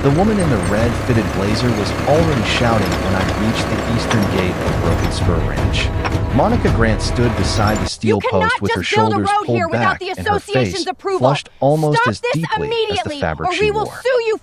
The woman in the red-fitted blazer was already shouting when I reached the eastern gate of Broken Spur Ranch. Monica Grant stood beside the steel post with her shoulders pulled back and her face flushed almost as deeply as the fabric she wore.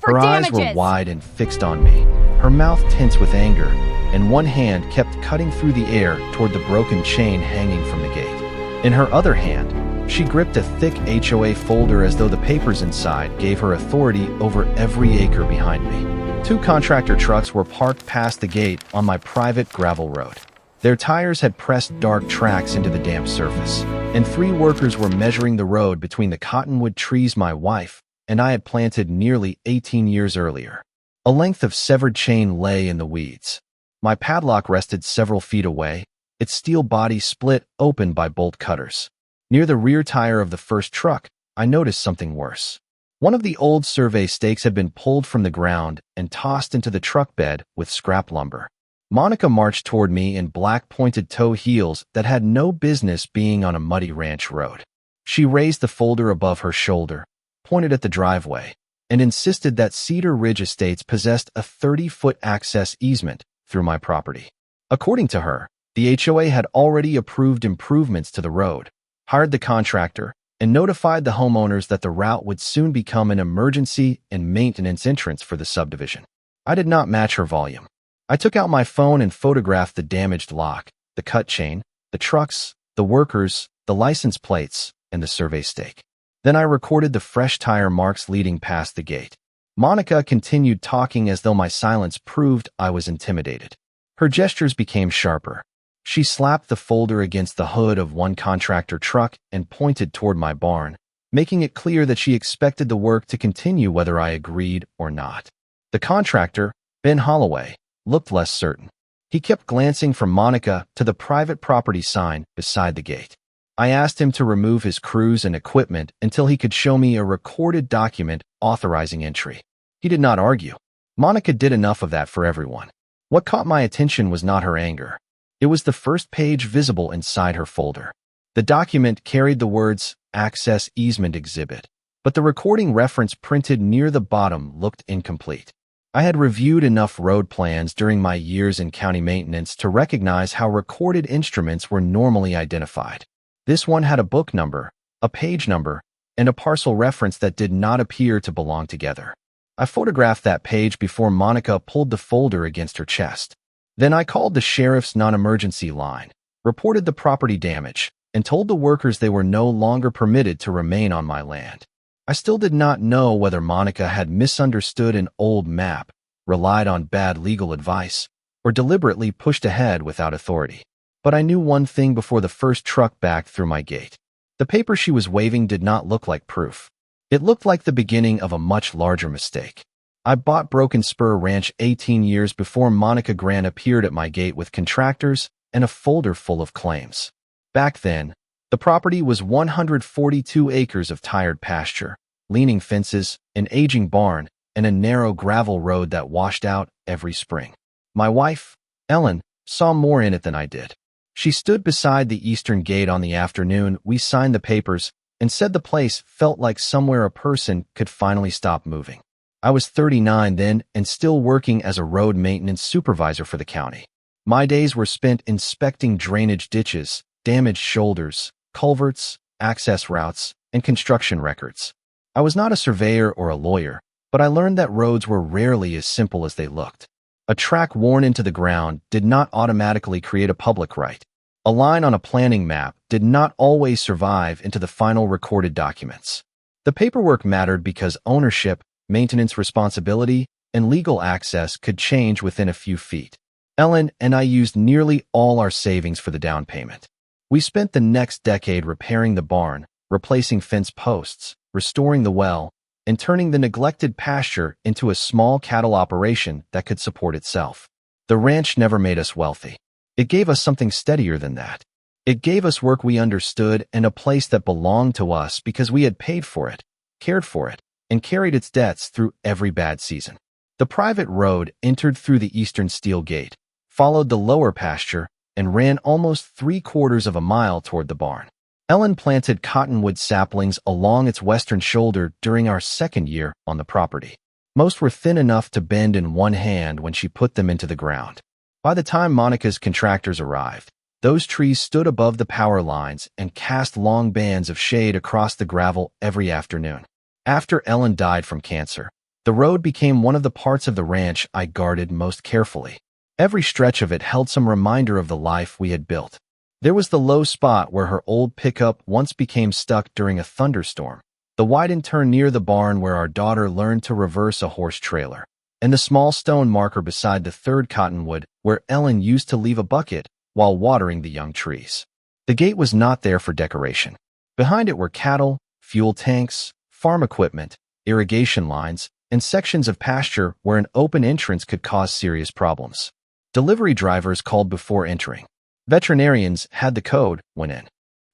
Her eyes were wide and fixed on me, her mouth tense with anger, and one hand kept cutting through the air toward the broken chain hanging from the gate. In her other hand, she gripped a thick HOA folder as though the papers inside gave her authority over every acre behind me. 2 contractor trucks were parked past the gate on my private gravel road. Their tires had pressed dark tracks into the damp surface, and 3 workers were measuring the road between the cottonwood trees my wife and I had planted nearly 18 years earlier. A length of severed chain lay in the weeds. My padlock rested several feet away, its steel body split open by bolt cutters. Near the rear tire of the first truck, I noticed something worse. One of the old survey stakes had been pulled from the ground and tossed into the truck bed with scrap lumber. Monica marched toward me in black pointed-toe heels that had no business being on a muddy ranch road. She raised the folder above her shoulder, pointed at the driveway, and insisted that Cedar Ridge Estates possessed a 30-foot access easement through my property. According to her, the HOA had already approved improvements to the road, hired the contractor, and notified the homeowners that the route would soon become an emergency and maintenance entrance for the subdivision. I did not match her volume. I took out my phone and photographed the damaged lock, the cut chain, the trucks, the workers, the license plates, and the survey stake. Then I recorded the fresh tire marks leading past the gate. Monica continued talking as though my silence proved I was intimidated. Her gestures became sharper. She slapped the folder against the hood of one contractor truck and pointed toward my barn, making it clear that she expected the work to continue whether I agreed or not. The contractor, Ben Holloway, looked less certain. He kept glancing from Monica to the private property sign beside the gate. I asked him to remove his crews and equipment until he could show me a recorded document authorizing entry. He did not argue. Monica did enough of that for everyone. What caught my attention was not her anger. It was the first page visible inside her folder. The document carried the words, Access Easement Exhibit, but the recording reference printed near the bottom looked incomplete. I had reviewed enough road plans during my years in county maintenance to recognize how recorded instruments were normally identified. This one had a book number, a page number, and a parcel reference that did not appear to belong together. I photographed that page before Monica pulled the folder against her chest. Then I called the sheriff's non-emergency line, reported the property damage, and told the workers they were no longer permitted to remain on my land. I still did not know whether Monica had misunderstood an old map, relied on bad legal advice, or deliberately pushed ahead without authority. But I knew one thing before the first truck backed through my gate. The paper she was waving did not look like proof. It looked like the beginning of a much larger mistake. I bought Broken Spur Ranch 18 years before Monica Grant appeared at my gate with contractors and a folder full of claims. Back then, the property was 142 acres of tired pasture, leaning fences, an aging barn, and a narrow gravel road that washed out every spring. My wife, Ellen, saw more in it than I did. She stood beside the eastern gate on the afternoon we signed the papers and said the place felt like somewhere a person could finally stop moving. I was 39 then and still working as a road maintenance supervisor for the county. My days were spent inspecting drainage ditches, damaged shoulders, culverts, access routes, and construction records. I was not a surveyor or a lawyer, but I learned that roads were rarely as simple as they looked. A track worn into the ground did not automatically create a public right. A line on a planning map did not always survive into the final recorded documents. The paperwork mattered because ownership, maintenance responsibility, and legal access could change within a few feet. Ellen and I used nearly all our savings for the down payment. We spent the next decade repairing the barn, replacing fence posts, restoring the well, and turning the neglected pasture into a small cattle operation that could support itself. The ranch never made us wealthy. It gave us something steadier than that. It gave us work we understood and a place that belonged to us because we had paid for it, cared for it, and carried its debts through every bad season. The private road entered through the eastern steel gate, followed the lower pasture, and ran almost 3/4 of a mile toward the barn. Ellen planted cottonwood saplings along its western shoulder during our second year on the property. Most were thin enough to bend in one hand when she put them into the ground. By the time Monica's contractors arrived, those trees stood above the power lines and cast long bands of shade across the gravel every afternoon. After Ellen died from cancer, the road became one of the parts of the ranch I guarded most carefully. Every stretch of it held some reminder of the life we had built. There was the low spot where her old pickup once became stuck during a thunderstorm, the widened turn near the barn where our daughter learned to reverse a horse trailer, and the small stone marker beside the third cottonwood where Ellen used to leave a bucket while watering the young trees. The gate was not there for decoration. Behind it were cattle, fuel tanks, farm equipment, irrigation lines, and sections of pasture where an open entrance could cause serious problems. Delivery drivers called before entering. Veterinarians had the code when in.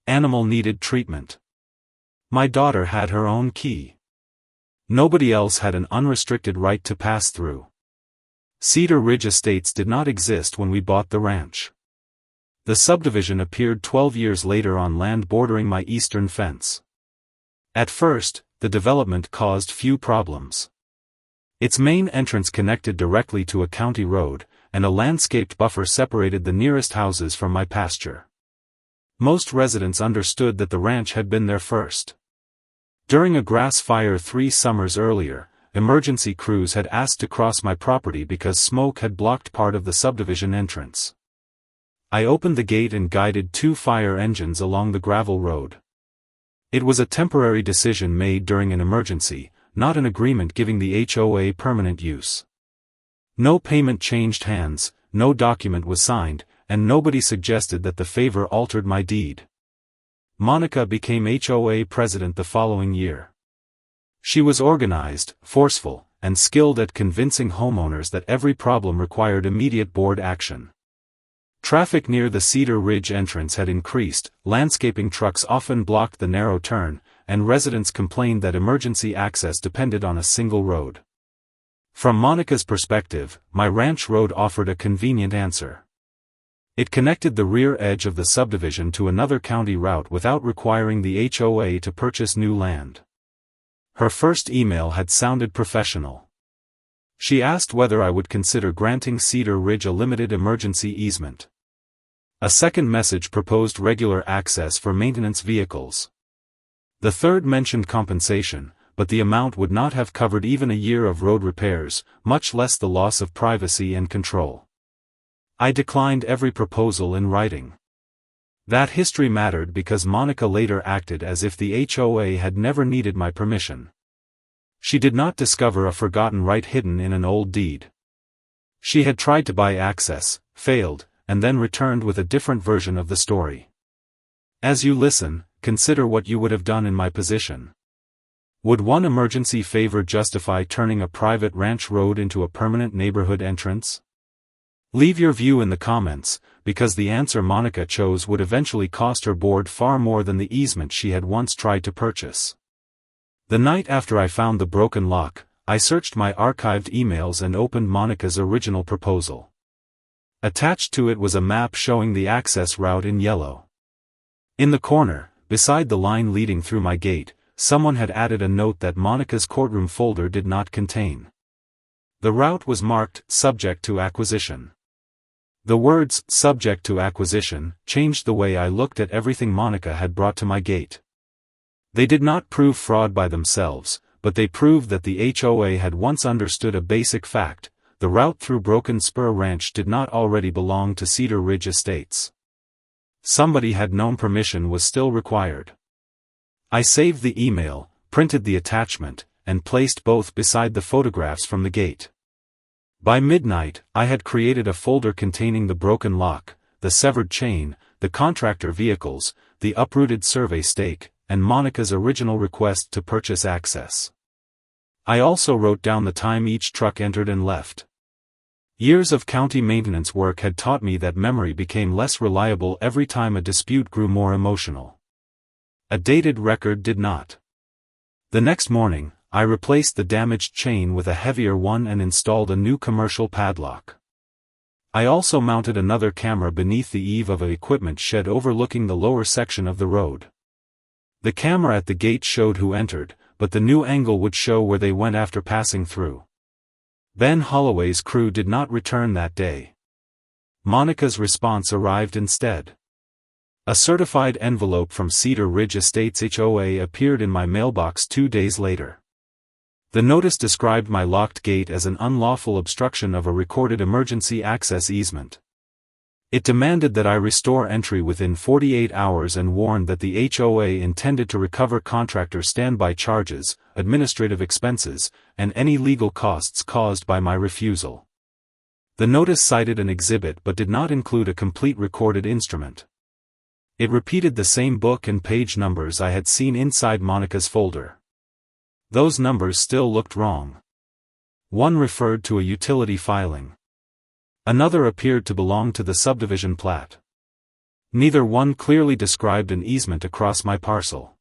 Animal needed treatment. My daughter had her own key. Nobody else had an unrestricted right to pass through. Cedar Ridge Estates did not exist when we bought the ranch. The subdivision appeared 12 years later on land bordering my eastern fence. At first, the development caused few problems. Its main entrance connected directly to a county road, and a landscaped buffer separated the nearest houses from my pasture. Most residents understood that the ranch had been there first. During a grass fire 3 summers earlier, emergency crews had asked to cross my property because smoke had blocked part of the subdivision entrance. I opened the gate and guided 2 fire engines along the gravel road. It was a temporary decision made during an emergency, not an agreement giving the HOA permanent use. No payment changed hands, no document was signed, and nobody suggested that the favor altered my deed. Monica became HOA president the following year. She was organized, forceful, and skilled at convincing homeowners that every problem required immediate board action. Traffic near the Cedar Ridge entrance had increased, landscaping trucks often blocked the narrow turn, and residents complained that emergency access depended on a single road. From Monica's perspective, my ranch road offered a convenient answer. It connected the rear edge of the subdivision to another county route without requiring the HOA to purchase new land. Her first email had sounded professional. She asked whether I would consider granting Cedar Ridge a limited emergency easement. A second message proposed regular access for maintenance vehicles. The third mentioned compensation, but the amount would not have covered even a year of road repairs, much less the loss of privacy and control. I declined every proposal in writing. That history mattered because Monica later acted as if the HOA had never needed my permission. She did not discover a forgotten right hidden in an old deed. She had tried to buy access, failed, and then returned with a different version of the story. As you listen, consider what you would have done in my position. Would one emergency favor justify turning a private ranch road into a permanent neighborhood entrance? Leave your view in the comments, because the answer Monica chose would eventually cost her board far more than the easement she had once tried to purchase. The night after I found the broken lock, I searched my archived emails and opened Monica's original proposal. Attached to it was a map showing the access route in yellow. In the corner, beside the line leading through my gate, someone had added a note that Monica's courtroom folder did not contain. The route was marked, subject to acquisition. The words, subject to acquisition, changed the way I looked at everything Monica had brought to my gate. They did not prove fraud by themselves, but they proved that the HOA had once understood a basic fact: the route through Broken Spur Ranch did not already belong to Cedar Ridge Estates. Somebody had known permission was still required. I saved the email, printed the attachment, and placed both beside the photographs from the gate. By midnight, I had created a folder containing the broken lock, the severed chain, the contractor vehicles, the uprooted survey stake, and Monica's original request to purchase access. I also wrote down the time each truck entered and left. Years of county maintenance work had taught me that memory became less reliable every time a dispute grew more emotional. A dated record did not. The next morning, I replaced the damaged chain with a heavier one and installed a new commercial padlock. I also mounted another camera beneath the eave of an equipment shed overlooking the lower section of the road. The camera at the gate showed who entered, but the new angle would show where they went after passing through. Ben Holloway's crew did not return that day. Monica's response arrived instead. A certified envelope from Cedar Ridge Estates HOA appeared in my mailbox 2 days later. The notice described my locked gate as an unlawful obstruction of a recorded emergency access easement. It demanded that I restore entry within 48 hours and warned that the HOA intended to recover contractor standby charges, administrative expenses, and any legal costs caused by my refusal. The notice cited an exhibit but did not include a complete recorded instrument. It repeated the same book and page numbers I had seen inside Monica's folder. Those numbers still looked wrong. One referred to a utility filing. Another appeared to belong to the subdivision plat. Neither one clearly described an easement across my parcel.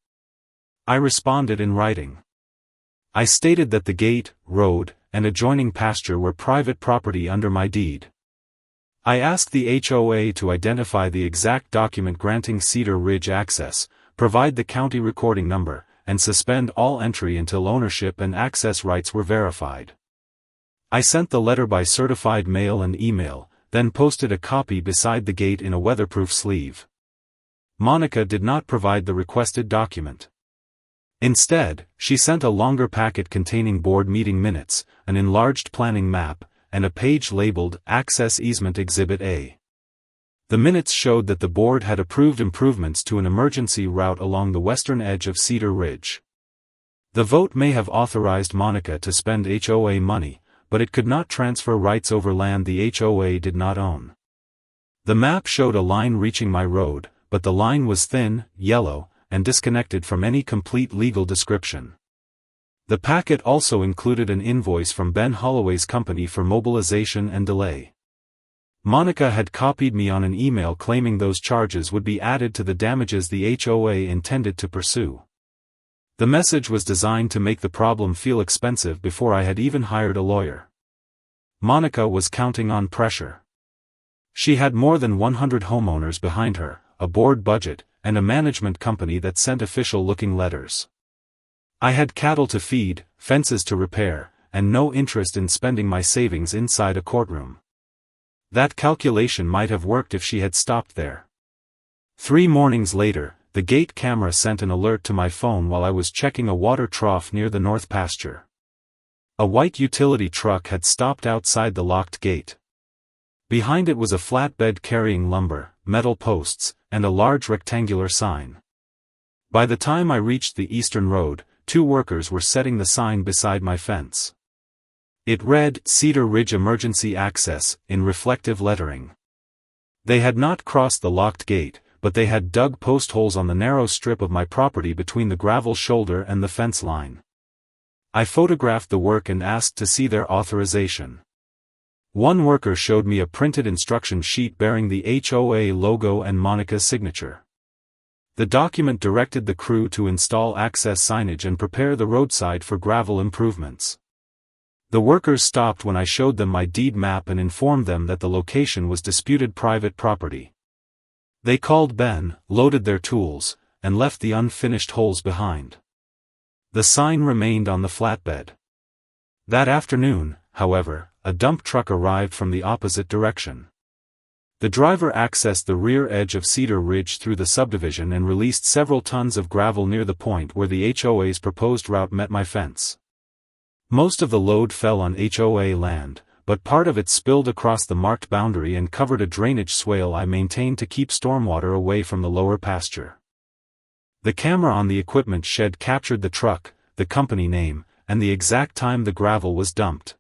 I responded in writing. I stated that the gate, road, and adjoining pasture were private property under my deed. I asked the HOA to identify the exact document granting Cedar Ridge access, provide the county recording number, and suspend all entry until ownership and access rights were verified. I sent the letter by certified mail and email, then posted a copy beside the gate in a weatherproof sleeve. Monica did not provide the requested document. Instead, she sent a longer packet containing board meeting minutes, an enlarged planning map, and a page labeled Access Easement Exhibit A. The minutes showed that the board had approved improvements to an emergency route along the western edge of Cedar Ridge. The vote may have authorized Monica to spend HOA money, but it could not transfer rights over land the HOA did not own. The map showed a line reaching my road, but the line was thin, yellow, and disconnected from any complete legal description. The packet also included an invoice from Ben Holloway's company for mobilization and delay. Monica had copied me on an email claiming those charges would be added to the damages the HOA intended to pursue. The message was designed to make the problem feel expensive before I had even hired a lawyer. Monica was counting on pressure. She had more than 100 homeowners behind her, a board budget, and a management company that sent official-looking letters. I had cattle to feed, fences to repair, and no interest in spending my savings inside a courtroom. That calculation might have worked if she had stopped there. 3 mornings later, the gate camera sent an alert to my phone while I was checking a water trough near the north pasture. A white utility truck had stopped outside the locked gate. Behind it was a flatbed carrying lumber, metal posts, and a large rectangular sign. By the time I reached the eastern road, 2 workers were setting the sign beside my fence. It read, Cedar Ridge Emergency Access, in reflective lettering. They had not crossed the locked gate, but they had dug post holes on the narrow strip of my property between the gravel shoulder and the fence line. I photographed the work and asked to see their authorization. One worker showed me a printed instruction sheet bearing the HOA logo and Monica's signature. The document directed the crew to install access signage and prepare the roadside for gravel improvements. The workers stopped when I showed them my deed map and informed them that the location was disputed private property. They called Ben, loaded their tools, and left the unfinished holes behind. The sign remained on the flatbed. That afternoon, however, a dump truck arrived from the opposite direction. The driver accessed the rear edge of Cedar Ridge through the subdivision and released several tons of gravel near the point where the HOA's proposed route met my fence. Most of the load fell on HOA land, but part of it spilled across the marked boundary and covered a drainage swale I maintained to keep stormwater away from the lower pasture. The camera on the equipment shed captured the truck, the company name, and the exact time the gravel was dumped.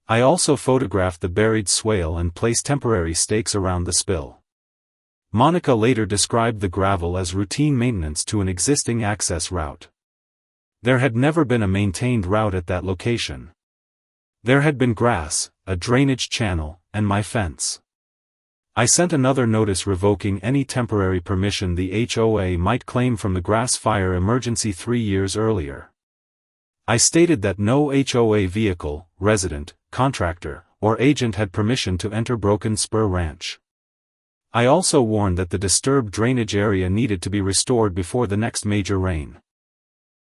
I also photographed the buried swale and placed temporary stakes around the spill. Monica later described the gravel as routine maintenance to an existing access route. There had never been a maintained route at that location. There had been grass, a drainage channel, and my fence. I sent another notice revoking any temporary permission the HOA might claim from the grass fire emergency 3 years earlier. I stated that no HOA vehicle, resident, contractor, or agent had permission to enter Broken Spur Ranch. I also warned that the disturbed drainage area needed to be restored before the next major rain.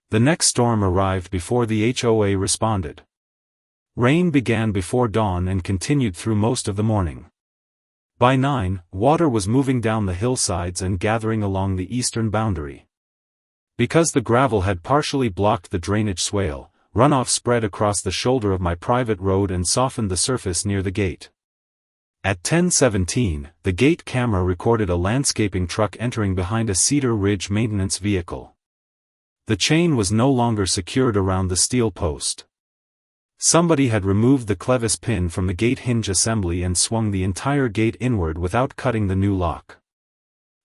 The next storm arrived before the HOA responded. Rain began before dawn and continued through most of the morning. By 9, water was moving down the hillsides and gathering along the eastern boundary. Because the gravel had partially blocked the drainage swale, runoff spread across the shoulder of my private road and softened the surface near the gate. At 10:17, the gate camera recorded a landscaping truck entering behind a Cedar Ridge maintenance vehicle. The chain was no longer secured around the steel post. Somebody had removed the clevis pin from the gate hinge assembly and swung the entire gate inward without cutting the new lock.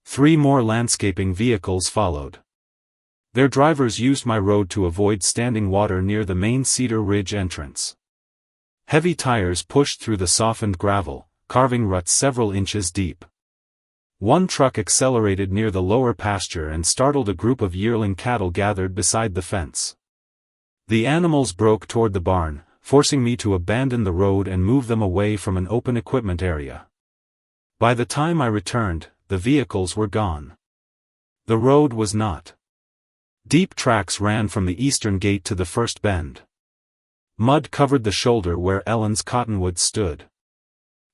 3 more landscaping vehicles followed. Their drivers used my road to avoid standing water near the main Cedar Ridge entrance. Heavy tires pushed through the softened gravel, carving ruts several inches deep. One truck accelerated near the lower pasture and startled a group of yearling cattle gathered beside the fence. The animals broke toward the barn, forcing me to abandon the road and move them away from an open equipment area. By the time I returned, the vehicles were gone. The road was not. Deep tracks ran from the eastern gate to the first bend. Mud covered the shoulder where Ellen's cottonwood stood.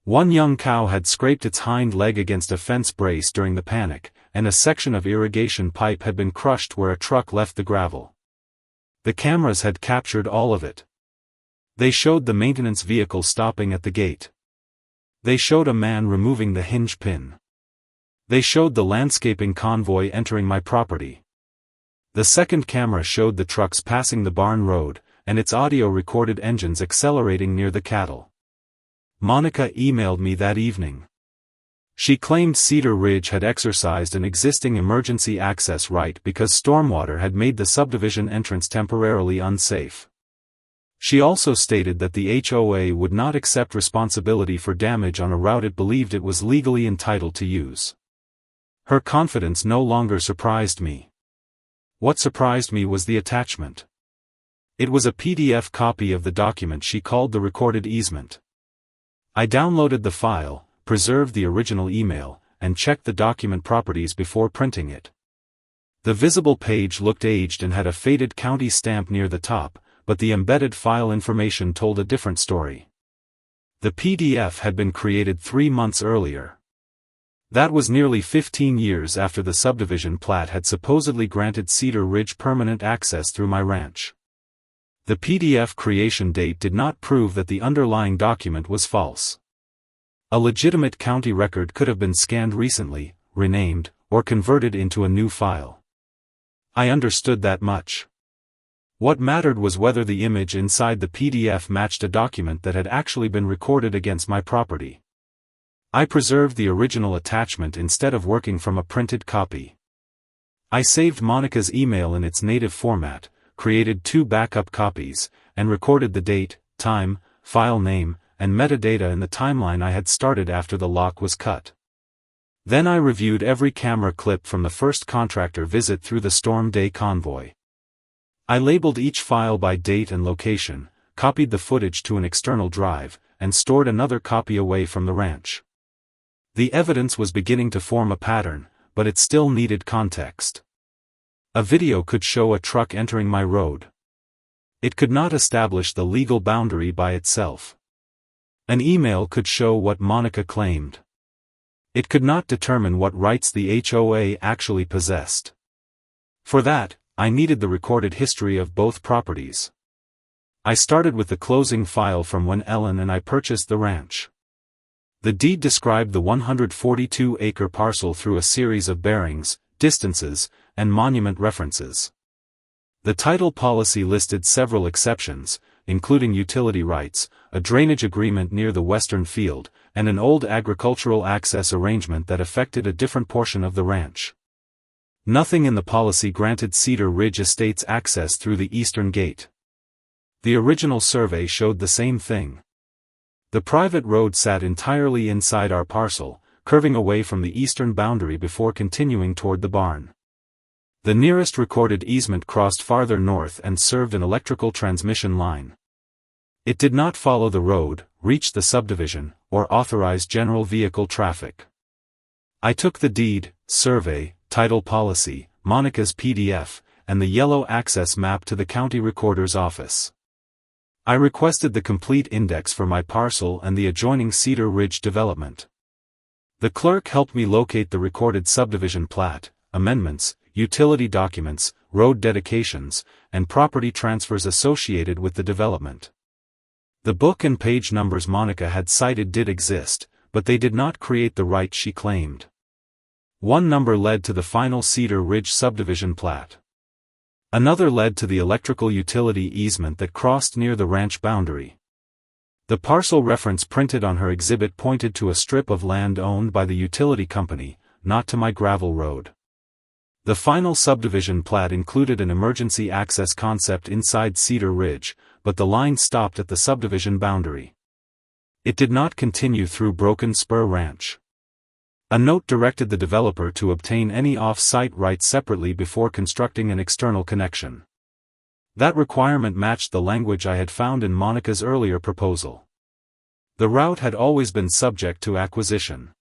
One young cow had scraped its hind leg against a fence brace during the panic, and a section of irrigation pipe had been crushed where a truck left the gravel. The cameras had captured all of it. They showed the maintenance vehicle stopping at the gate. They showed a man removing the hinge pin. They showed the landscaping convoy entering my property. The second camera showed the trucks passing the barn road, and its audio recorded engines accelerating near the cattle. Monica emailed me that evening. She claimed Cedar Ridge had exercised an existing emergency access right because stormwater had made the subdivision entrance temporarily unsafe. She also stated that the HOA would not accept responsibility for damage on a route it believed it was legally entitled to use. Her confidence no longer surprised me. What surprised me was the attachment. It was a PDF copy of the document she called the recorded easement. I downloaded the file, preserved the original email, and checked the document properties before printing it. The visible page looked aged and had a faded county stamp near the top, but the embedded file information told a different story. The PDF had been created 3 months earlier. That was nearly 15 years after the subdivision plat had supposedly granted Cedar Ridge permanent access through my ranch. The PDF creation date did not prove that the underlying document was false. A legitimate county record could have been scanned recently, renamed, or converted into a new file. I understood that much. What mattered was whether the image inside the PDF matched a document that had actually been recorded against my property. I preserved the original attachment instead of working from a printed copy. I saved Monica's email in its native format, created 2 backup copies, and recorded the date, time, file name, and metadata in the timeline I had started after the lock was cut. Then I reviewed every camera clip from the first contractor visit through the Storm Day convoy. I labeled each file by date and location, copied the footage to an external drive, and stored another copy away from the ranch. The evidence was beginning to form a pattern, but it still needed context. A video could show a truck entering my road. It could not establish the legal boundary by itself. An email could show what Monica claimed. It could not determine what rights the HOA actually possessed. For that, I needed the recorded history of both properties. I started with the closing file from when Ellen and I purchased the ranch. The deed described the 142-acre parcel through a series of bearings, distances, and monument references. The title policy listed several exceptions, including utility rights, a drainage agreement near the western field, and an old agricultural access arrangement that affected a different portion of the ranch. Nothing in the policy granted Cedar Ridge Estates access through the eastern gate. The original survey showed the same thing. The private road sat entirely inside our parcel, curving away from the eastern boundary before continuing toward the barn. The nearest recorded easement crossed farther north and served an electrical transmission line. It did not follow the road, reach the subdivision, or authorize general vehicle traffic. I took the deed, survey, title policy, Monica's PDF, and the yellow access map to the county recorder's office. I requested the complete index for my parcel and the adjoining Cedar Ridge development. The clerk helped me locate the recorded subdivision plat, amendments, utility documents, road dedications, and property transfers associated with the development. The book and page numbers Monica had cited did exist, but they did not create the right she claimed. One number led to the final Cedar Ridge subdivision plat. Another led to the electrical utility easement that crossed near the ranch boundary. The parcel reference printed on her exhibit pointed to a strip of land owned by the utility company, not to my gravel road. The final subdivision plat included an emergency access concept inside Cedar Ridge, but the line stopped at the subdivision boundary. It did not continue through Broken Spur Ranch. A note directed the developer to obtain any off-site rights separately before constructing an external connection. That requirement matched the language I had found in Monica's earlier proposal. The route had always been subject to acquisition.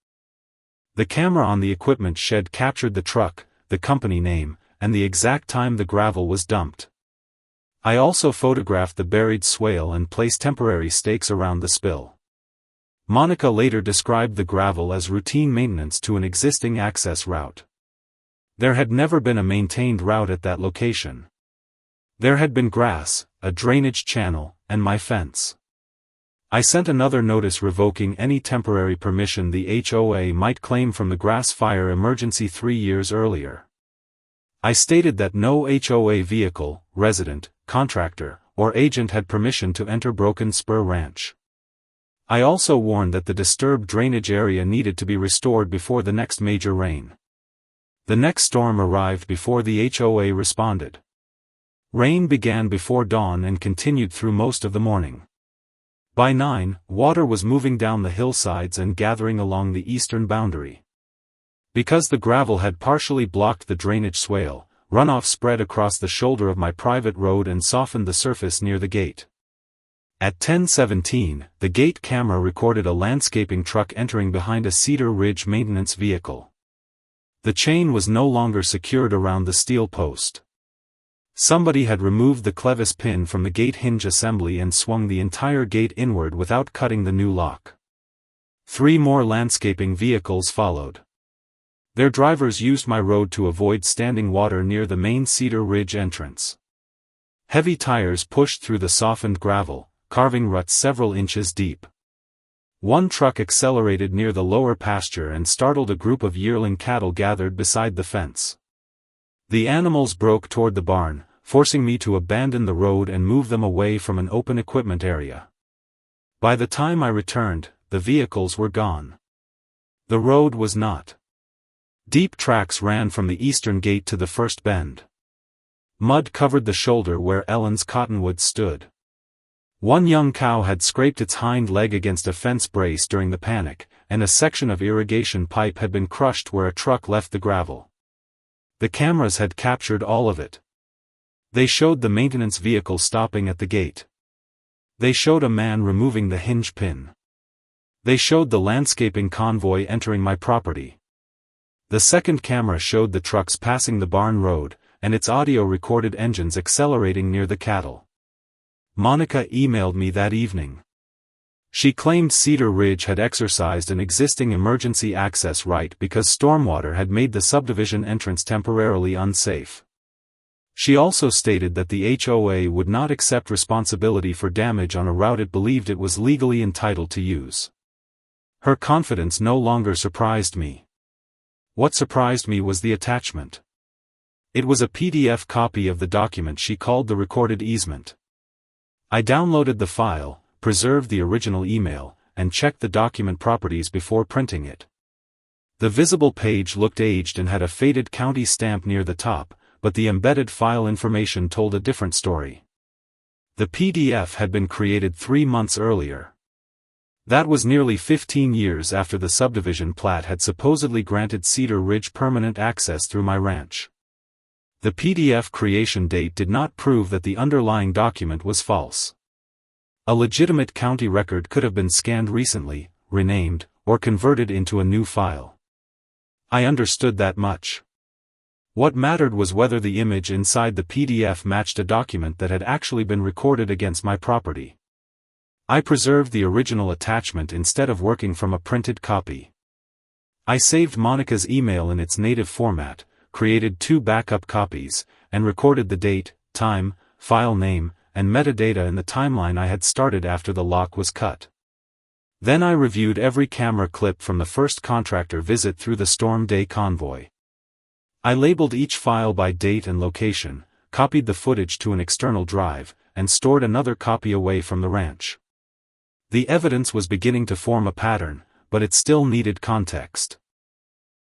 The camera on the equipment shed captured the truck, the company name, and the exact time the gravel was dumped. I also photographed the buried swale and placed temporary stakes around the spill. Monica later described the gravel as routine maintenance to an existing access route. There had never been a maintained route at that location. There had been grass, a drainage channel, and my fence. I sent another notice revoking any temporary permission the HOA might claim from the grass fire emergency 3 years earlier. I stated that no HOA vehicle, resident, contractor, or agent had permission to enter Broken Spur Ranch. I also warned that the disturbed drainage area needed to be restored before the next major rain. The next storm arrived before the HOA responded. Rain began before dawn and continued through most of the morning. By 9, water was moving down the hillsides and gathering along the eastern boundary. Because the gravel had partially blocked the drainage swale, runoff spread across the shoulder of my private road and softened the surface near the gate. At 10:17, the gate camera recorded a landscaping truck entering behind a Cedar Ridge maintenance vehicle. The chain was no longer secured around the steel post. Somebody had removed the clevis pin from the gate hinge assembly and swung the entire gate inward without cutting the new lock. 3 more landscaping vehicles followed. Their drivers used my road to avoid standing water near the main Cedar Ridge entrance. Heavy tires pushed through the softened gravel, carving ruts several inches deep. One truck accelerated near the lower pasture and startled a group of yearling cattle gathered beside the fence. The animals broke toward the barn, forcing me to abandon the road and move them away from an open equipment area. By the time I returned, the vehicles were gone. The road was not. Deep tracks ran from the eastern gate to the first bend. Mud covered the shoulder where Ellen's cottonwood stood. One young cow had scraped its hind leg against a fence brace during the panic, and a section of irrigation pipe had been crushed where a truck left the gravel. The cameras had captured all of it. They showed the maintenance vehicle stopping at the gate. They showed a man removing the hinge pin. They showed the landscaping convoy entering my property. The second camera showed the trucks passing the barn road, and its audio recorded engines accelerating near the cattle. Monica emailed me that evening. She claimed Cedar Ridge had exercised an existing emergency access right because stormwater had made the subdivision entrance temporarily unsafe. She also stated that the HOA would not accept responsibility for damage on a route it believed it was legally entitled to use. Her confidence no longer surprised me. What surprised me was the attachment. It was a PDF copy of the document she called the recorded easement. I downloaded the file, preserved the original email, and checked the document properties before printing it. The visible page looked aged and had a faded county stamp near the top, but the embedded file information told a different story. The PDF had been created 3 months earlier. That was nearly 15 years after the subdivision plat had supposedly granted Cedar Ridge permanent access through my ranch. The PDF creation date did not prove that the underlying document was false. A legitimate county record could have been scanned recently, renamed, or converted into a new file. I understood that much. What mattered was whether the image inside the PDF matched a document that had actually been recorded against my property. I preserved the original attachment instead of working from a printed copy. I saved Monica's email in its native format, created 2 backup copies, and recorded the date, time, file name, and metadata in the timeline I had started after the lock was cut. Then I reviewed every camera clip from the first contractor visit through the Storm Day convoy. I labeled each file by date and location, copied the footage to an external drive, and stored another copy away from the ranch. The evidence was beginning to form a pattern, but it still needed context.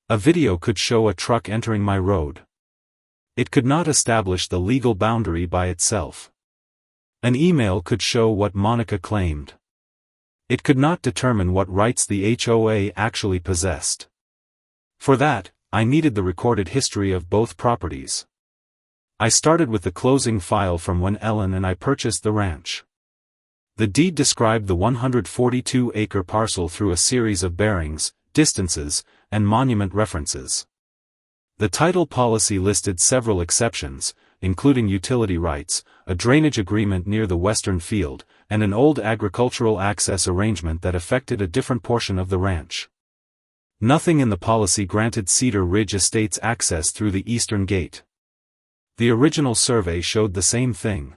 A video could show a truck entering my road. It could not establish the legal boundary by itself. An email could show what Monica claimed. It could not determine what rights the HOA actually possessed. For that, I needed the recorded history of both properties. I started with the closing file from when Ellen and I purchased the ranch. The deed described the 142-acre parcel through a series of bearings, distances, and monument references. The title policy listed several exceptions, including utility rights, a drainage agreement near the western field, and an old agricultural access arrangement that affected a different portion of the ranch. Nothing in the policy granted Cedar Ridge Estates access through the eastern gate. The original survey showed the same thing.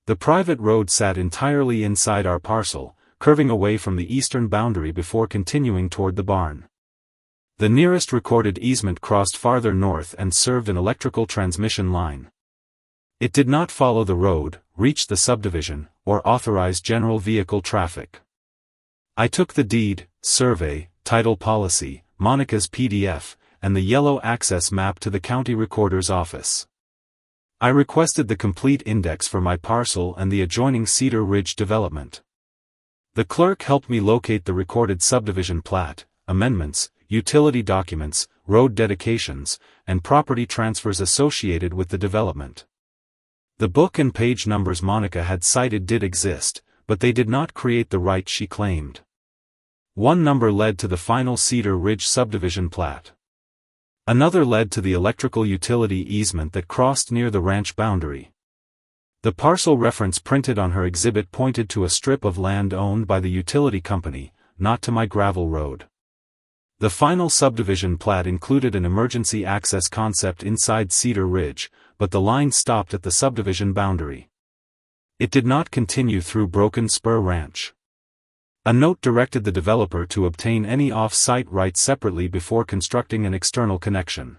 The private road sat entirely inside our parcel, curving away from the eastern boundary before continuing toward the barn. The nearest recorded easement crossed farther north and served an electrical transmission line. It did not follow the road, reach the subdivision, or authorize general vehicle traffic. I took the deed, survey, title policy, Monica's PDF, and the yellow access map to the county recorder's office. I requested the complete index for my parcel and the adjoining Cedar Ridge development. The clerk helped me locate the recorded subdivision plat, amendments, utility documents, road dedications, and property transfers associated with the development. The book and page numbers Monica had cited did exist, but they did not create the right she claimed. One number led to the final Cedar Ridge subdivision plat. Another led to the electrical utility easement that crossed near the ranch boundary. The parcel reference printed on her exhibit pointed to a strip of land owned by the utility company, not to my gravel road. The final subdivision plat included an emergency access concept inside Cedar Ridge, but the line stopped at the subdivision boundary. It did not continue through Broken Spur Ranch. A note directed the developer to obtain any off-site rights separately before constructing an external connection.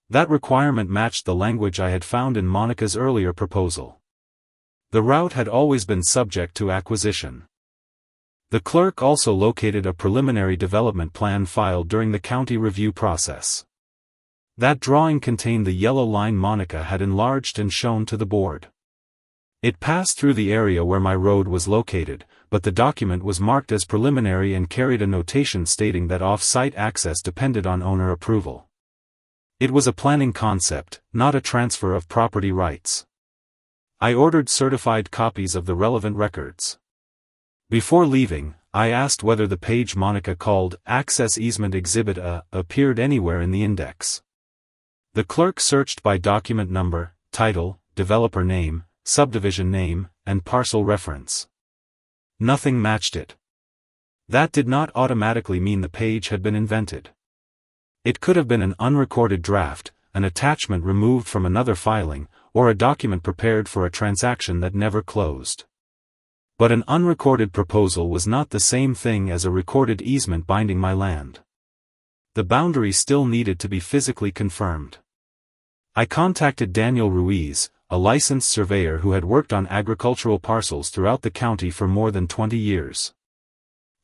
That requirement matched the language I had found in Monica's earlier proposal. The route had always been subject to acquisition. The clerk also located a preliminary development plan filed during the county review process. That drawing contained the yellow line Monica had enlarged and shown to the board. It passed through the area where my road was located, but the document was marked as preliminary and carried a notation stating that off-site access depended on owner approval. It was a planning concept, not a transfer of property rights. I ordered certified copies of the relevant records. Before leaving, I asked whether the page Monica called Access Easement Exhibit A appeared anywhere in the index. The clerk searched by document number, title, developer name, subdivision name, and parcel reference. Nothing matched it. That did not automatically mean the page had been invented. It could have been an unrecorded draft, an attachment removed from another filing, or a document prepared for a transaction that never closed. But an unrecorded proposal was not the same thing as a recorded easement binding my land. The boundary still needed to be physically confirmed. I contacted Daniel Ruiz, a licensed surveyor who had worked on agricultural parcels throughout the county for more than 20 years.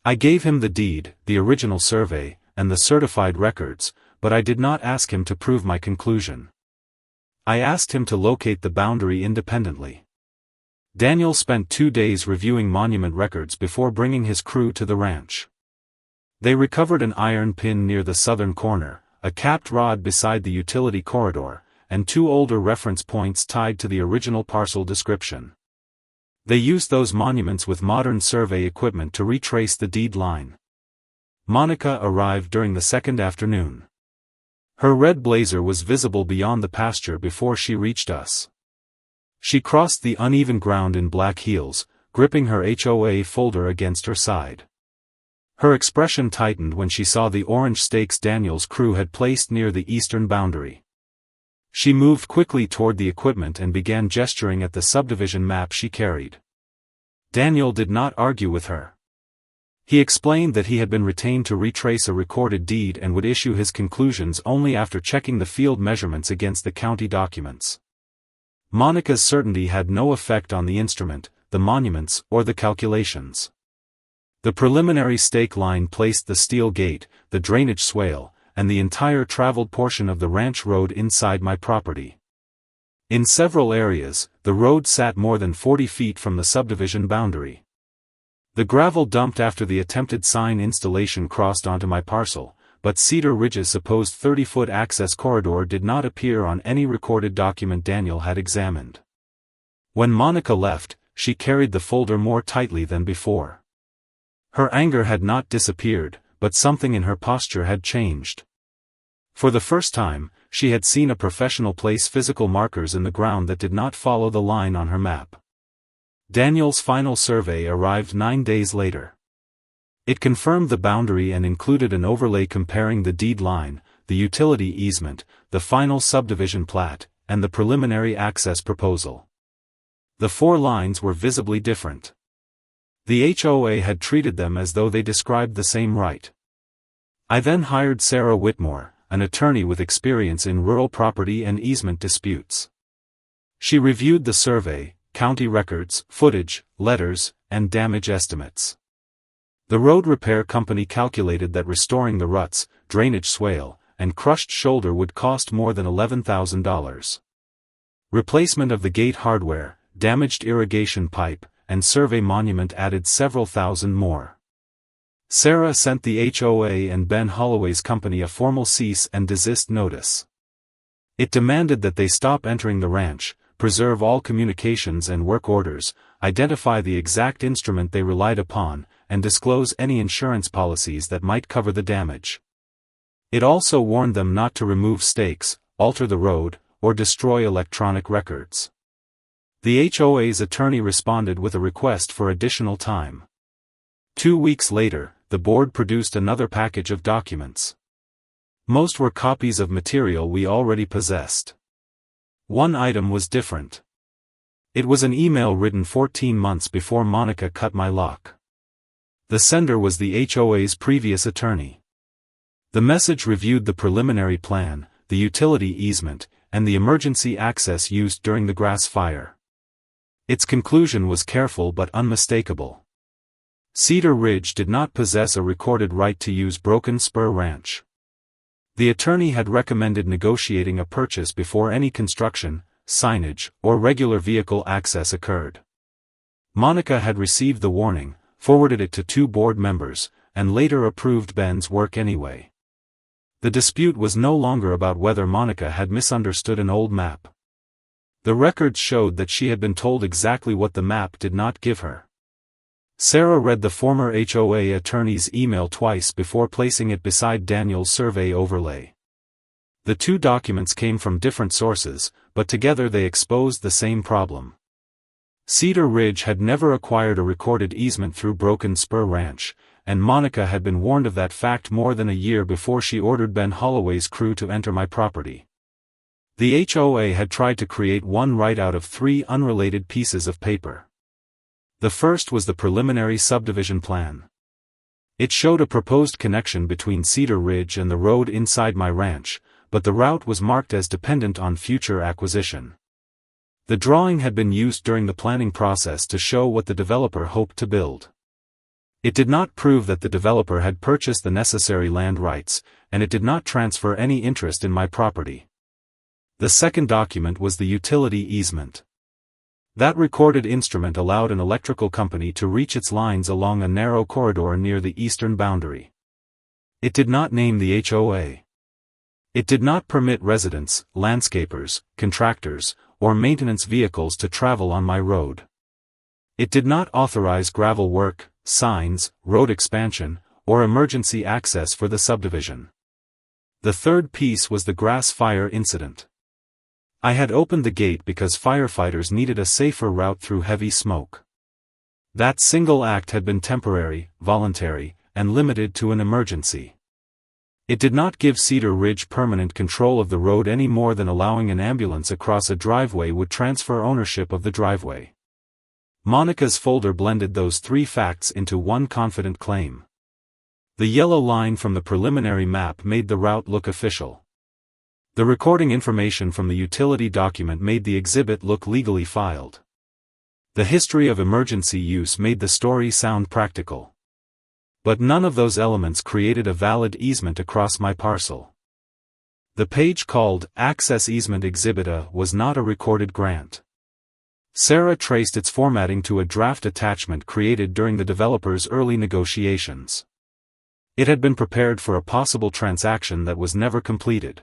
I gave him the deed, the original survey, and the certified records, but I did not ask him to prove my conclusion. I asked him to locate the boundary independently. Daniel spent 2 days reviewing monument records before bringing his crew to the ranch. They recovered an iron pin near the southern corner, a capped rod beside the utility corridor, and 2 older reference points tied to the original parcel description. They used those monuments with modern survey equipment to retrace the deed line. Monica arrived during the second afternoon. Her red blazer was visible beyond the pasture before she reached us. She crossed the uneven ground in black heels, gripping her HOA folder against her side. Her expression tightened when she saw the orange stakes Daniel's crew had placed near the eastern boundary. She moved quickly toward the equipment and began gesturing at the subdivision map she carried. Daniel did not argue with her. He explained that he had been retained to retrace a recorded deed and would issue his conclusions only after checking the field measurements against the county documents. Monica's certainty had no effect on the instrument, the monuments, or the calculations. The preliminary stake line placed the steel gate, the drainage swale, and the entire traveled portion of the ranch road inside my property. In several areas, the road sat more than 40 feet from the subdivision boundary. The gravel dumped after the attempted sign installation crossed onto my parcel, but Cedar Ridge's supposed 30-foot access corridor did not appear on any recorded document Daniel had examined. When Monica left, she carried the folder more tightly than before. Her anger had not disappeared, but something in her posture had changed. For the first time, she had seen a professional place physical markers in the ground that did not follow the line on her map. Daniel's final survey arrived 9 days later. It confirmed the boundary and included an overlay comparing the deed line, the utility easement, the final subdivision plat, and the preliminary access proposal. The 4 lines were visibly different. The HOA had treated them as though they described the same right. I then hired Sarah Whitmore, an attorney with experience in rural property and easement disputes. She reviewed the survey, county records, footage, letters, and damage estimates. The road repair company calculated that restoring the ruts, drainage swale, and crushed shoulder would cost more than $11,000. Replacement of the gate hardware, damaged irrigation pipe, and survey monument added several thousand more. Sarah sent the HOA and Ben Holloway's company a formal cease and desist notice. It demanded that they stop entering the ranch, preserve all communications and work orders, identify the exact instrument they relied upon, and disclose any insurance policies that might cover the damage. It also warned them not to remove stakes, alter the road, or destroy electronic records. The HOA's attorney responded with a request for additional time. 2 weeks later, the board produced another package of documents. Most were copies of material we already possessed. One item was different. It was an email written 14 months before Monica cut my lock. The sender was the HOA's previous attorney. The message reviewed the preliminary plan, the utility easement, and the emergency access used during the grass fire. Its conclusion was careful but unmistakable. Cedar Ridge did not possess a recorded right to use Broken Spur Ranch. The attorney had recommended negotiating a purchase before any construction, signage, or regular vehicle access occurred. Monica had received the warning, forwarded it to 2 board members, and later approved Ben's work anyway. The dispute was no longer about whether Monica had misunderstood an old map. The records showed that she had been told exactly what the map did not give her. Sarah read the former HOA attorney's email twice before placing it beside Daniel's survey overlay. The 2 documents came from different sources, but together they exposed the same problem. Cedar Ridge had never acquired a recorded easement through Broken Spur Ranch, and Monica had been warned of that fact more than a year before she ordered Ben Holloway's crew to enter my property. The HOA had tried to create one right out of 3 unrelated pieces of paper. The first was the preliminary subdivision plan. It showed a proposed connection between Cedar Ridge and the road inside my ranch, but the route was marked as dependent on future acquisition. The drawing had been used during the planning process to show what the developer hoped to build. It did not prove that the developer had purchased the necessary land rights, and it did not transfer any interest in my property. The second document was the utility easement. That recorded instrument allowed an electrical company to reach its lines along a narrow corridor near the eastern boundary. It did not name the HOA. It did not permit residents, landscapers, contractors, or maintenance vehicles to travel on my road. It did not authorize gravel work, signs, road expansion, or emergency access for the subdivision. The third piece was the grass fire incident. I had opened the gate because firefighters needed a safer route through heavy smoke. That single act had been temporary, voluntary, and limited to an emergency. It did not give Cedar Ridge permanent control of the road any more than allowing an ambulance across a driveway would transfer ownership of the driveway. Monica's folder blended those three facts into one confident claim. The yellow line from the preliminary map made the route look official. The recording information from the utility document made the exhibit look legally filed. The history of emergency use made the story sound practical. But none of those elements created a valid easement across my parcel. The page called Access Easement Exhibit A was not a recorded grant. Sarah traced its formatting to a draft attachment created during the developer's early negotiations. It had been prepared for a possible transaction that was never completed.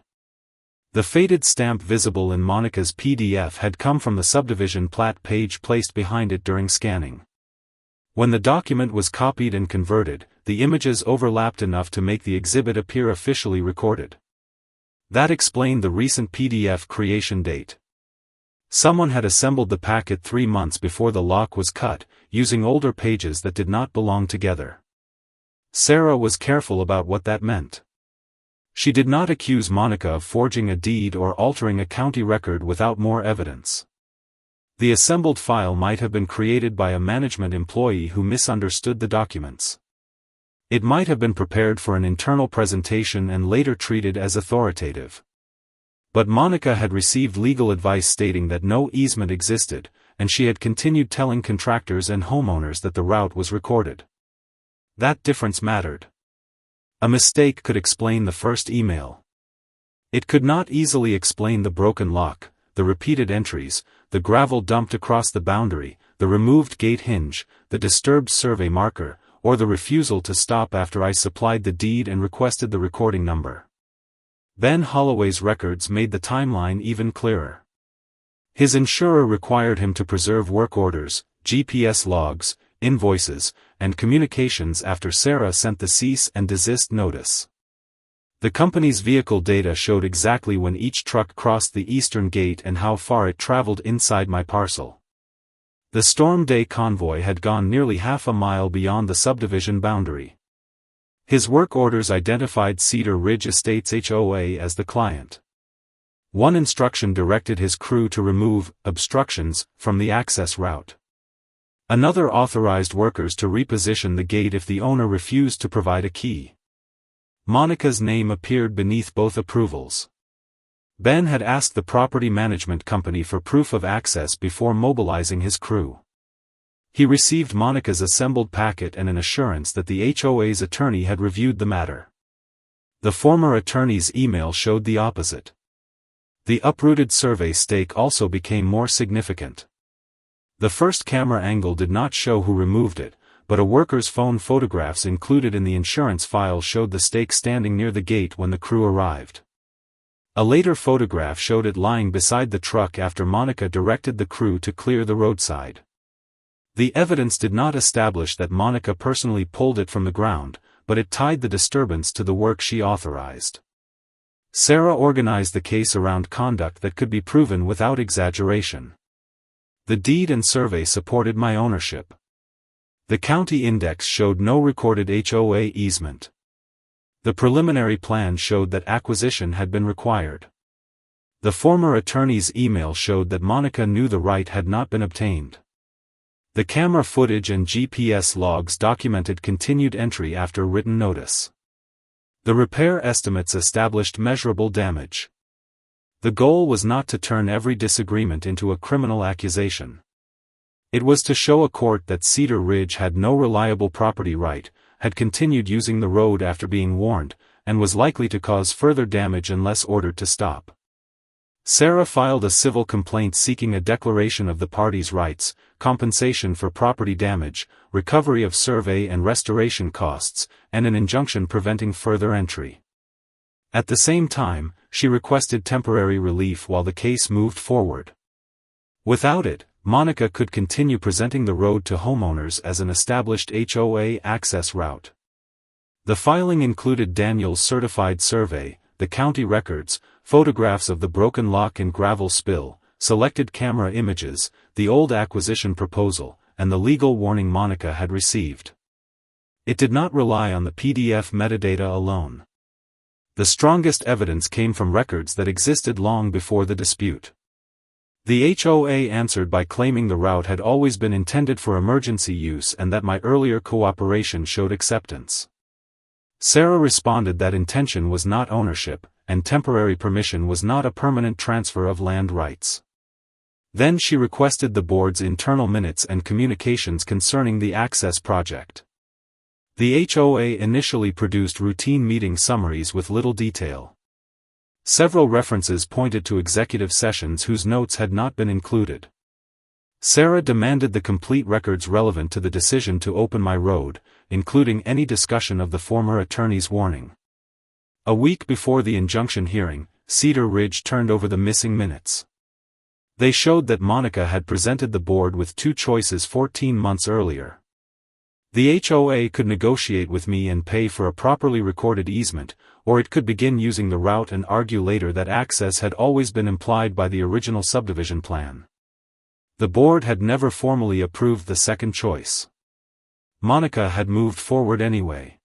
The faded stamp visible in Monica's PDF had come from the subdivision plat page placed behind it during scanning. When the document was copied and converted, the images overlapped enough to make the exhibit appear officially recorded. That explained the recent PDF creation date. Someone had assembled the packet 3 months before the lock was cut, using older pages that did not belong together. Sarah was careful about what that meant. She did not accuse Monica of forging a deed or altering a county record without more evidence. The assembled file might have been created by a management employee who misunderstood the documents. It might have been prepared for an internal presentation and later treated as authoritative. But Monica had received legal advice stating that no easement existed, and she had continued telling contractors and homeowners that the route was recorded. That difference mattered. A mistake could explain the first email. It could not easily explain the broken lock, the repeated entries, the gravel dumped across the boundary, the removed gate hinge, the disturbed survey marker, or the refusal to stop after I supplied the deed and requested the recording number. Ben Holloway's records made the timeline even clearer. His insurer required him to preserve work orders, GPS logs, invoices, and communications after Sarah sent the cease and desist notice. The company's vehicle data showed exactly when each truck crossed the eastern gate and how far it traveled inside my parcel. The Storm Day convoy had gone nearly half a mile beyond the subdivision boundary. His work orders identified Cedar Ridge Estates HOA as the client. One instruction directed his crew to remove obstructions from the access route. Another authorized workers to reposition the gate if the owner refused to provide a key. Monica's name appeared beneath both approvals. Ben had asked the property management company for proof of access before mobilizing his crew. He received Monica's assembled packet and an assurance that the HOA's attorney had reviewed the matter. The former attorney's email showed the opposite. The uprooted survey stake also became more significant. The first camera angle did not show who removed it, but a worker's phone photographs included in the insurance file showed the stake standing near the gate when the crew arrived. A later photograph showed it lying beside the truck after Monica directed the crew to clear the roadside. The evidence did not establish that Monica personally pulled it from the ground, but it tied the disturbance to the work she authorized. Sarah organized the case around conduct that could be proven without exaggeration. The deed and survey supported my ownership. The county index showed no recorded HOA easement. The preliminary plan showed that acquisition had been required. The former attorney's email showed that Monica knew the right had not been obtained. The camera footage and GPS logs documented continued entry after written notice. The repair estimates established measurable damage. The goal was not to turn every disagreement into a criminal accusation. It was to show a court that Cedar Ridge had no reliable property right, had continued using the road after being warned, and was likely to cause further damage unless ordered to stop. Sarah filed a civil complaint seeking a declaration of the parties' rights, compensation for property damage, recovery of survey and restoration costs, and an injunction preventing further entry. At the same time, she requested temporary relief while the case moved forward. Without it, Monica could continue presenting the road to homeowners as an established HOA access route. The filing included Daniel's certified survey, the county records, photographs of the broken lock and gravel spill, selected camera images, the old acquisition proposal, and the legal warning Monica had received. It did not rely on the PDF metadata alone. The strongest evidence came from records that existed long before the dispute. The HOA answered by claiming the route had always been intended for emergency use and that my earlier cooperation showed acceptance. Sarah responded that intention was not ownership, and temporary permission was not a permanent transfer of land rights. Then she requested the board's internal minutes and communications concerning the access project. The HOA initially produced routine meeting summaries with little detail. Several references pointed to executive sessions whose notes had not been included. Sarah demanded the complete records relevant to the decision to open my road, including any discussion of the former attorney's warning. A week before the injunction hearing, Cedar Ridge turned over the missing minutes. They showed that Monica had presented the board with two choices 14 months earlier. The HOA could negotiate with me and pay for a properly recorded easement, or it could begin using the route and argue later that access had always been implied by the original subdivision plan. The board had never formally approved the second choice. Monica had moved forward anyway.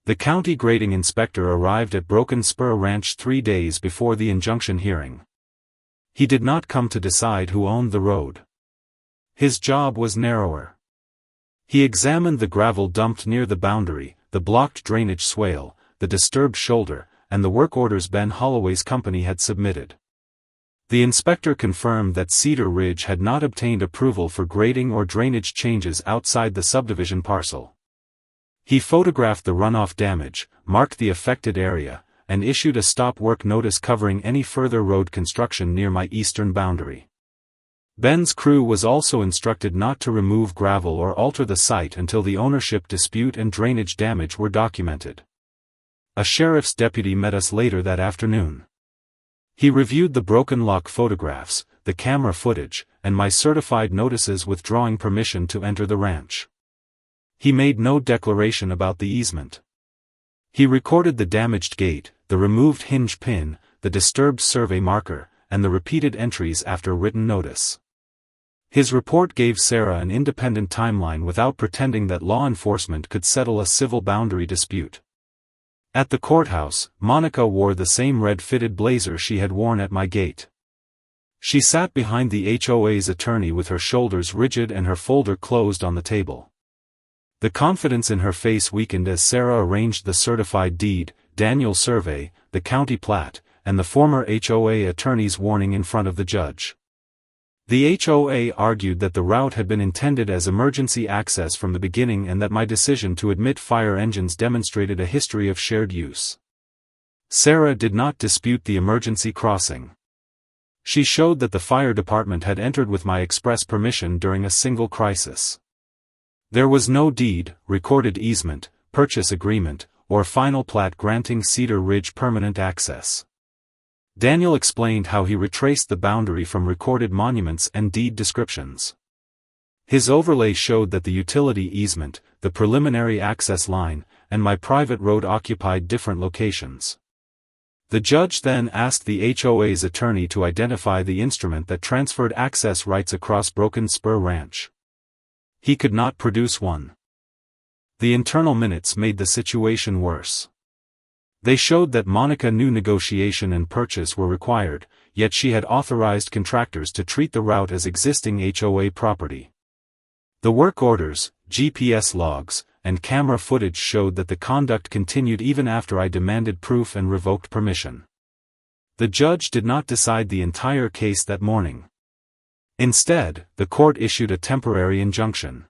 The county grading inspector arrived at Broken Spur Ranch 3 days before the injunction hearing. He did not come to decide who owned the road. His job was narrower. He examined the gravel dumped near the boundary, the blocked drainage swale, the disturbed shoulder, and the work orders Ben Holloway's company had submitted. The inspector confirmed that Cedar Ridge had not obtained approval for grading or drainage changes outside the subdivision parcel. He photographed the runoff damage, marked the affected area, and issued a stop work notice covering any further road construction near my eastern boundary. Ben's crew was also instructed not to remove gravel or alter the site until the ownership dispute and drainage damage were documented. A sheriff's deputy met us later that afternoon. He reviewed the broken lock photographs, the camera footage, and my certified notices withdrawing permission to enter the ranch. He made no declaration about the easement. He recorded the damaged gate, the removed hinge pin, the disturbed survey marker, and the repeated entries after written notice. His report gave Sarah an independent timeline without pretending that law enforcement could settle a civil boundary dispute. At the courthouse, Monica wore the same red-fitted blazer she had worn at my gate. She sat behind the HOA's attorney with her shoulders rigid and her folder closed on the table. The confidence in her face weakened as Sarah arranged the certified deed, Daniel survey, the county plat, and the former HOA attorney's warning in front of the judge. The HOA argued that the route had been intended as emergency access from the beginning and that my decision to admit fire engines demonstrated a history of shared use. Sarah did not dispute the emergency crossing. She showed that the fire department had entered with my express permission during a single crisis. There was no deed, recorded easement, purchase agreement, or final plat granting Cedar Ridge permanent access. Daniel explained how he retraced the boundary from recorded monuments and deed descriptions. His overlay showed that the utility easement, the preliminary access line, and my private road occupied different locations. The judge then asked the HOA's attorney to identify the instrument that transferred access rights across Broken Spur Ranch. He could not produce one. The internal minutes made the situation worse. They showed that Monica knew negotiation and purchase were required, yet she had authorized contractors to treat the route as existing HOA property. The work orders, GPS logs, and camera footage showed that the conduct continued even after I demanded proof and revoked permission. The judge did not decide the entire case that morning. Instead, the court issued a temporary injunction.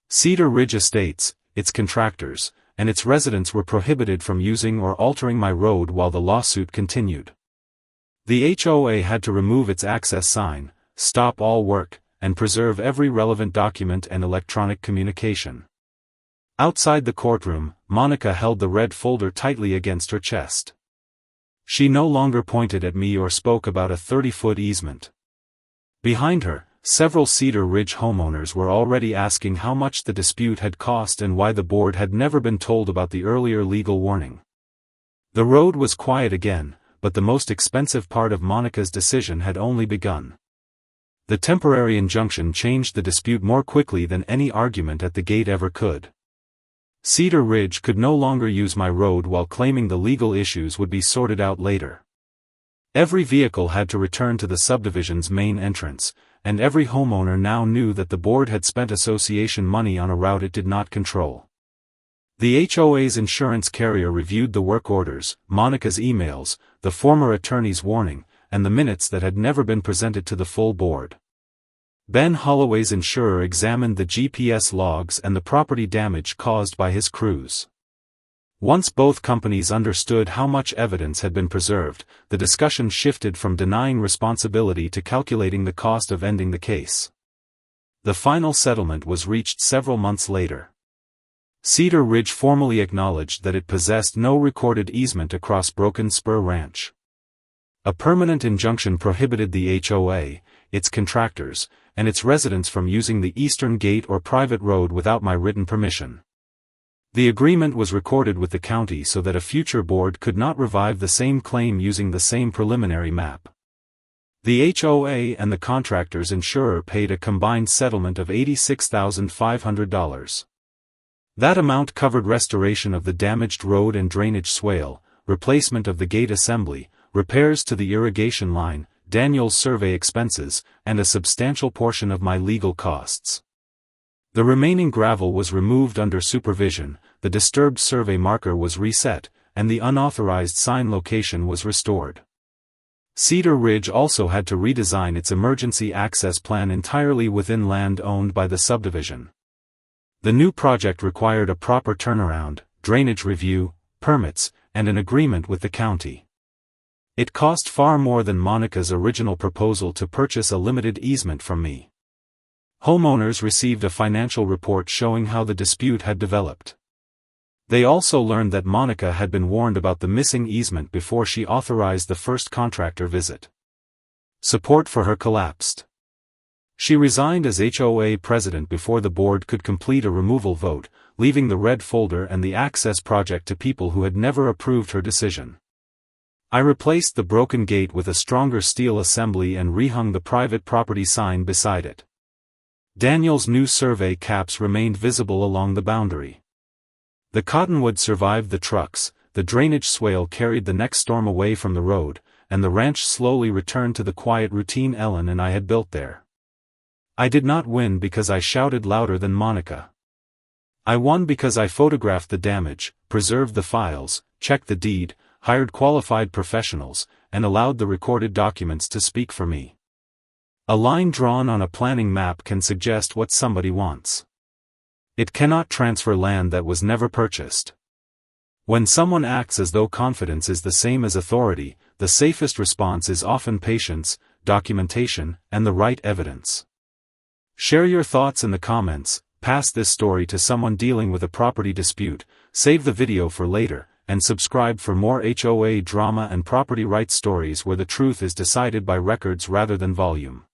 Cedar Ridge Estates, its contractors, and its residents were prohibited from using or altering my road while the lawsuit continued. The HOA had to remove its access sign, stop all work, and preserve every relevant document and electronic communication. Outside the courtroom, Monica held the red folder tightly against her chest. She no longer pointed at me or spoke about a 30-foot easement. Behind her, several Cedar Ridge homeowners were already asking how much the dispute had cost and why the board had never been told about the earlier legal warning. The road was quiet again, but the most expensive part of Monica's decision had only begun. The temporary injunction changed the dispute more quickly than any argument at the gate ever could. Cedar Ridge could no longer use my road while claiming the legal issues would be sorted out later. Every vehicle had to return to the subdivision's main entrance, and every homeowner now knew that the board had spent association money on a route it did not control. The HOA's insurance carrier reviewed the work orders, Monica's emails, the former attorney's warning, and the minutes that had never been presented to the full board. Ben Holloway's insurer examined the GPS logs and the property damage caused by his crews. Once both companies understood how much evidence had been preserved, the discussion shifted from denying responsibility to calculating the cost of ending the case. The final settlement was reached several months later. Cedar Ridge formally acknowledged that it possessed no recorded easement across Broken Spur Ranch. A permanent injunction prohibited the HOA, its contractors, and its residents from using the eastern gate or private road without my written permission. The agreement was recorded with the county so that a future board could not revive the same claim using the same preliminary map. The HOA and the contractors' insurer paid a combined settlement of $86,500. That amount covered restoration of the damaged road and drainage swale, replacement of the gate assembly, repairs to the irrigation line, Daniel's survey expenses, and a substantial portion of my legal costs. The remaining gravel was removed under supervision, the disturbed survey marker was reset, and the unauthorized sign location was restored. Cedar Ridge also had to redesign its emergency access plan entirely within land owned by the subdivision. The new project required a proper turnaround, drainage review, permits, and an agreement with the county. It cost far more than Monica's original proposal to purchase a limited easement from me. Homeowners received a financial report showing how the dispute had developed. They also learned that Monica had been warned about the missing easement before she authorized the first contractor visit. Support for her collapsed. She resigned as HOA president before the board could complete a removal vote, leaving the red folder and the access project to people who had never approved her decision. I replaced the broken gate with a stronger steel assembly and rehung the private property sign beside it. Daniel's new survey caps remained visible along the boundary. The cottonwood survived the trucks, the drainage swale carried the next storm away from the road, and the ranch slowly returned to the quiet routine Ellen and I had built there. I did not win because I shouted louder than Monica. I won because I photographed the damage, preserved the files, checked the deed, hired qualified professionals, and allowed the recorded documents to speak for me. A line drawn on a planning map can suggest what somebody wants. It cannot transfer land that was never purchased. When someone acts as though confidence is the same as authority, the safest response is often patience, documentation, and the right evidence. Share your thoughts in the comments, pass this story to someone dealing with a property dispute, save the video for later, and subscribe for more HOA drama and property rights stories where the truth is decided by records rather than volume.